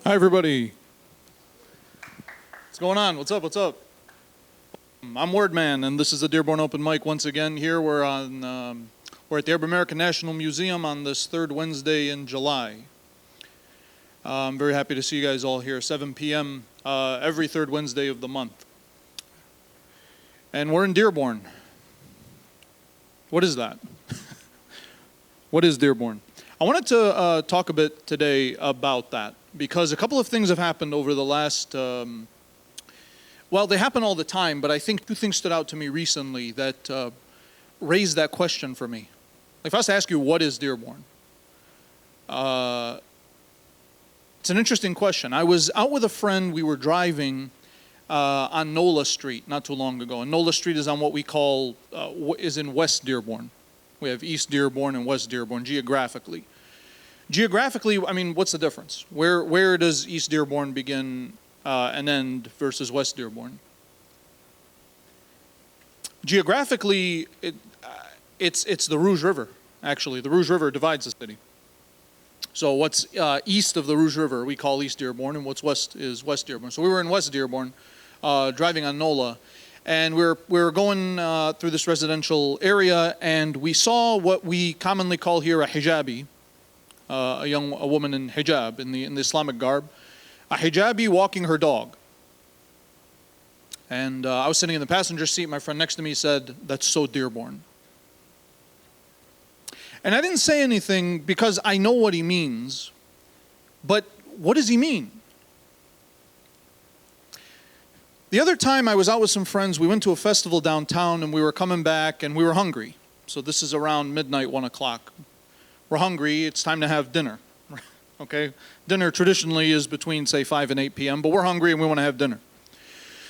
Hi, everybody. What's going on? What's up? What's up? I'm Wordman, and this is the Dearborn Open Mic once again. Here we're at the Arab American National Museum on this third Wednesday in July. I'm very happy to see you guys all here, 7 p.m. Every third Wednesday of the month. And we're in Dearborn. What is that? What is Dearborn? I wanted to talk a bit today about that, because a couple of things have happened over the last, well, they happen all the time, but I think two things stood out to me recently that raised that question for me. If I was to ask you, what is Dearborn? It's an interesting question. I was out with a friend. We were driving on Nola Street not too long ago. And Nola Street is on what we call, is in West Dearborn. We have East Dearborn and West Dearborn geographically. Geographically, I mean, what's the difference? Where does East Dearborn begin and end versus West Dearborn? Geographically, it's the Rouge River, actually. The Rouge River divides the city. So what's east of the Rouge River we call East Dearborn, and what's west is West Dearborn. So we were in West Dearborn driving on Nola. And we were going through this residential area, and we saw what we commonly call here a hijabi, a woman in hijab, in the Islamic garb, a hijabi walking her dog. And I was sitting in the passenger seat. My friend next to me said, "That's so Dearborn." And I didn't say anything because I know what he means. But what does he mean? The other time I was out with some friends, we went to a festival downtown and we were coming back and we were hungry. So this is around midnight, 1 o'clock. We're hungry, it's time to have dinner. Okay? Dinner traditionally is between, say, 5 and 8 p.m., but we're hungry and we want to have dinner.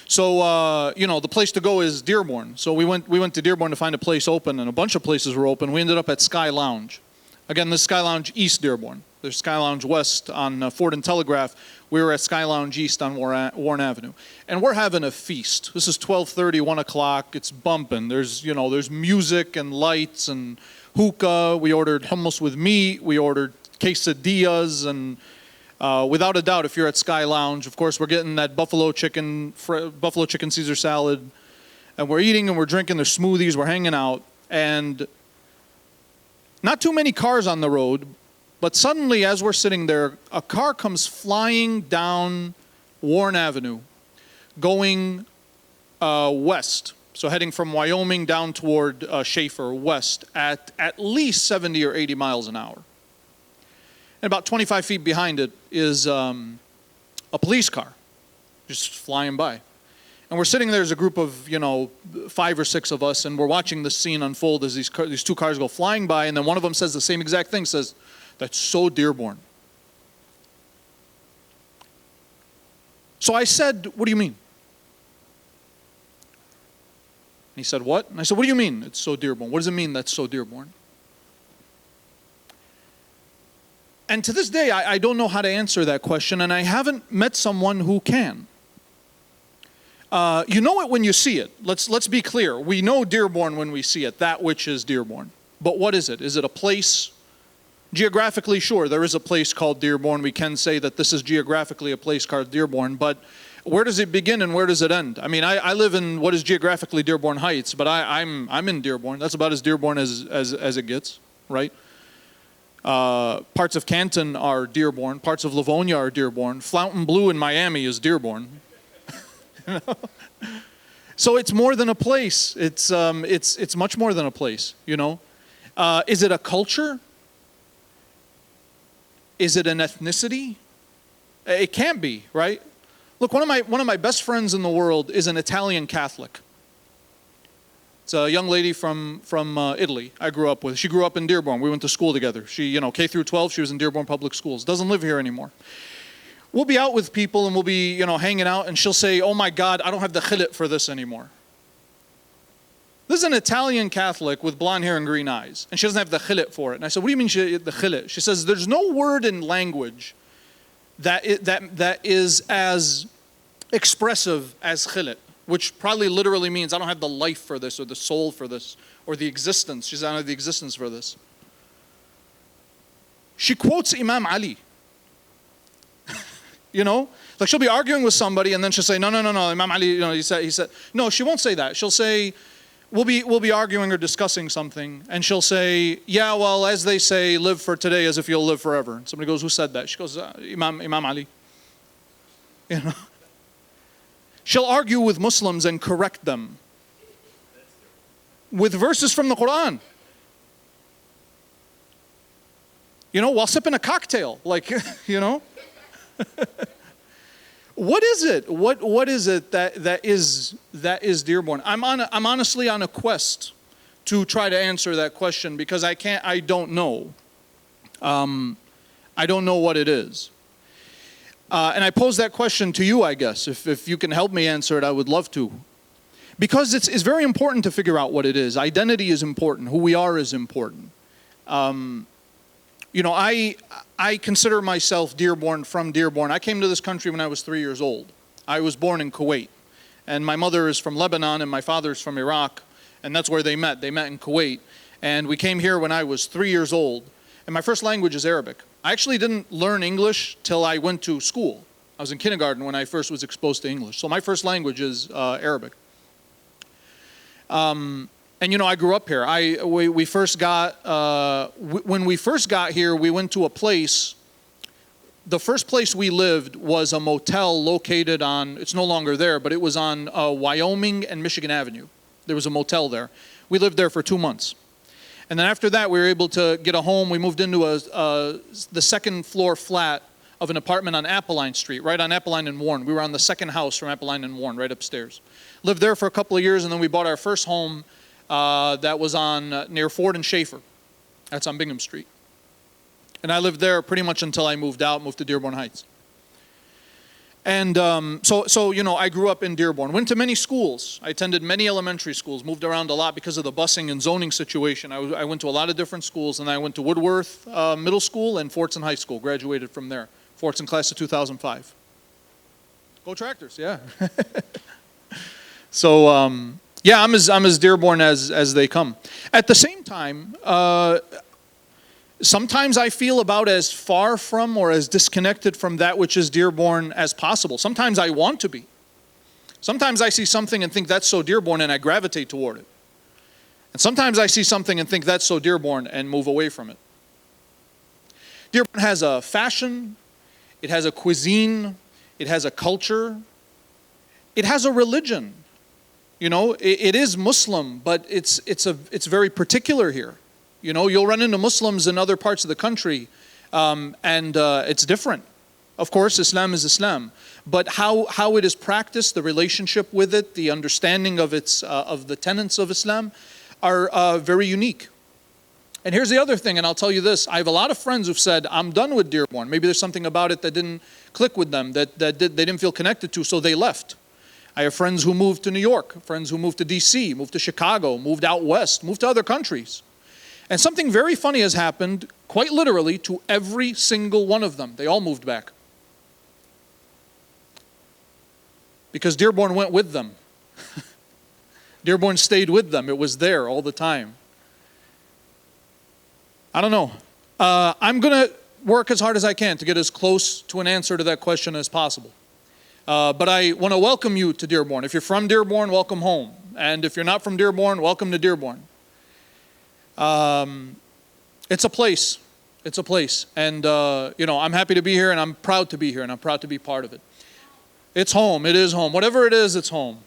So, the place to go is Dearborn. So we went to Dearborn to find a place open, and a bunch of places were open. We ended up at Sky Lounge. Again, this is Sky Lounge East Dearborn. There's Sky Lounge West on Ford and Telegraph. We were at Sky Lounge East on Warren Avenue. And we're having a feast. This is 12:30, 1 o'clock. It's bumping. There's music and lights and hookah. We ordered hummus with meat. We ordered quesadillas. And without a doubt, if you're at Sky Lounge, of course, we're getting that buffalo chicken Caesar salad. And we're eating and we're drinking their smoothies. We're hanging out. And not too many cars on the road. But suddenly, as we're sitting there, a car comes flying down Warren Avenue, going west. So heading from Wyoming down toward Schaefer, west, at least 70 or 80 miles an hour. And about 25 feet behind it is a police car, just flying by. And we're sitting there as a group of, 5 or 6 of us, and we're watching this scene unfold as these two cars go flying by, and then one of them says the same exact thing, says, "That's so Dearborn." So I said, "What do you mean?" And he said, "What?" And I said, "What do you mean it's so Dearborn? What does it mean that's so Dearborn?" And to this day, I don't know how to answer that question, and I haven't met someone who can. You know it when you see it. Let's be clear. We know Dearborn when we see it, that which is Dearborn. But what is it? Is it a place? Geographically, sure, there is a place called Dearborn. We can say that this is geographically a place called Dearborn, but where does it begin and where does it end? I mean, I live in what is geographically Dearborn Heights, but I'm in Dearborn. That's about as Dearborn as it gets, right? Parts of Canton are Dearborn. Parts of Livonia are Dearborn. Fontainebleau in Miami is Dearborn. So it's more than a place. It's much more than a place, Is it a culture? Is it an ethnicity? It can't be, right? Look, one of my best friends in the world is an Italian Catholic. It's a young lady from Italy I grew up with. She grew up in Dearborn. We went to school together. She, K through 12, she was in Dearborn Public Schools. Doesn't live here anymore. We'll be out with people and we'll be, hanging out, and she'll say, "Oh my God, I don't have the khilit for this anymore." This is an Italian Catholic with blonde hair and green eyes, and she doesn't have the khilit for it. And I said, "What do you mean the khilit?" She says, "There's no word in language that is as expressive as khilit," which probably literally means I don't have the life for this, or the soul for this, or the existence. She says, "I don't have the existence for this." She quotes Imam Ali. Like she'll be arguing with somebody and then she'll say, no, Imam Ali, he said. No, she won't say that. She'll say, we'll be arguing or discussing something, and she'll say, yeah, well, as they say, live for today as if you'll live forever. And somebody goes, who said that? She goes, Imam Ali. She'll argue with Muslims and correct them with verses from the Quran. While sipping a cocktail, like, What is it? What is it that is Dearborn? I'm honestly on a quest to try to answer that question because I don't know. I don't know what it is. And I pose that question to you, I guess. If you can help me answer it, I would love to. Because it's very important to figure out what it is. Identity is important. Who we are is important. I consider myself Dearborn from Dearborn. I came to this country when I was 3 years old. I was born in Kuwait. And my mother is from Lebanon and my father is from Iraq. And that's where they met. They met in Kuwait. And we came here when I was 3 years old. And my first language is Arabic. I actually didn't learn English till I went to school. I was in kindergarten when I first was exposed to English. So my first language is Arabic. And I grew up here. When we first got here, we went to a place. The first place we lived was a motel located on, it's no longer there, but it was on Wyoming and Michigan Avenue. There was a motel there. We lived there for 2 months. And then after that, we were able to get a home. We moved into the second floor flat of an apartment on Appeline Street, right on Appeline and Warren. We were on the second house from Appeline and Warren, right upstairs. Lived there for a couple of years, and then we bought our first home that was on near Ford and Schaefer. That's on Bingham Street. And I lived there pretty much until I moved to Dearborn Heights. And so I grew up in Dearborn. Went to many schools. I attended many elementary schools. Moved around a lot because of the busing and zoning situation. I went to a lot of different schools, and I went to Woodworth Middle School and Fortson High School. Graduated from there. Fortson class of 2005. Go Tractors, yeah. So, I'm as Dearborn as they come. At the same time, sometimes I feel about as far from or as disconnected from that which is Dearborn as possible. Sometimes I want to be. Sometimes I see something and think that's so Dearborn and I gravitate toward it. And sometimes I see something and think that's so Dearborn and move away from it. Dearborn has a fashion, it has a cuisine, it has a culture, it has a religion. It is Muslim, but it's very particular here. You'll run into Muslims in other parts of the country, and it's different. Of course, Islam is Islam, but how it is practiced, the relationship with it, the understanding of the tenets of Islam, are very unique. And here's the other thing, and I'll tell you this: I have a lot of friends who've said, "I'm done with Dearborn. Maybe there's something about it that didn't click with them, that they didn't feel connected to, so they left." I have friends who moved to New York, friends who moved to D.C., moved to Chicago, moved out west, moved to other countries. And something very funny has happened, quite literally, to every single one of them. They all moved back. Because Dearborn went with them. Dearborn stayed with them. It was there all the time. I don't know. I'm going to work as hard as I can to get as close to an answer to that question as possible. But I want to welcome you to Dearborn. If you're from Dearborn, welcome home. And if you're not from Dearborn, welcome to Dearborn. It's a place. It's a place. And, I'm happy to be here, and I'm proud to be here, and I'm proud to be part of it. It's home. It is home. Whatever it is, it's home.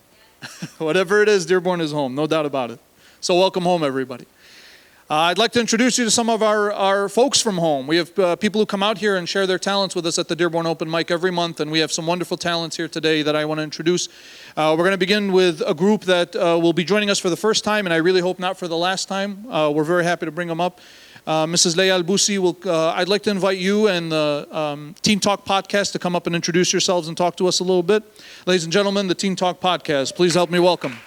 Whatever it is, Dearborn is home. No doubt about it. So welcome home, everybody. I'd like to introduce you to some of our folks from home. We have people who come out here and share their talents with us at the Dearborn Open Mic every month, and we have some wonderful talents here today that I want to introduce. We're going to begin with a group that will be joining us for the first time, and I really hope not for the last time. We're very happy to bring them up. Mrs. Leia Al-Busi, I'd like to invite you and the Teen Talk Podcast to come up and introduce yourselves and talk to us a little bit. Ladies and gentlemen, the Teen Talk Podcast, please help me welcome.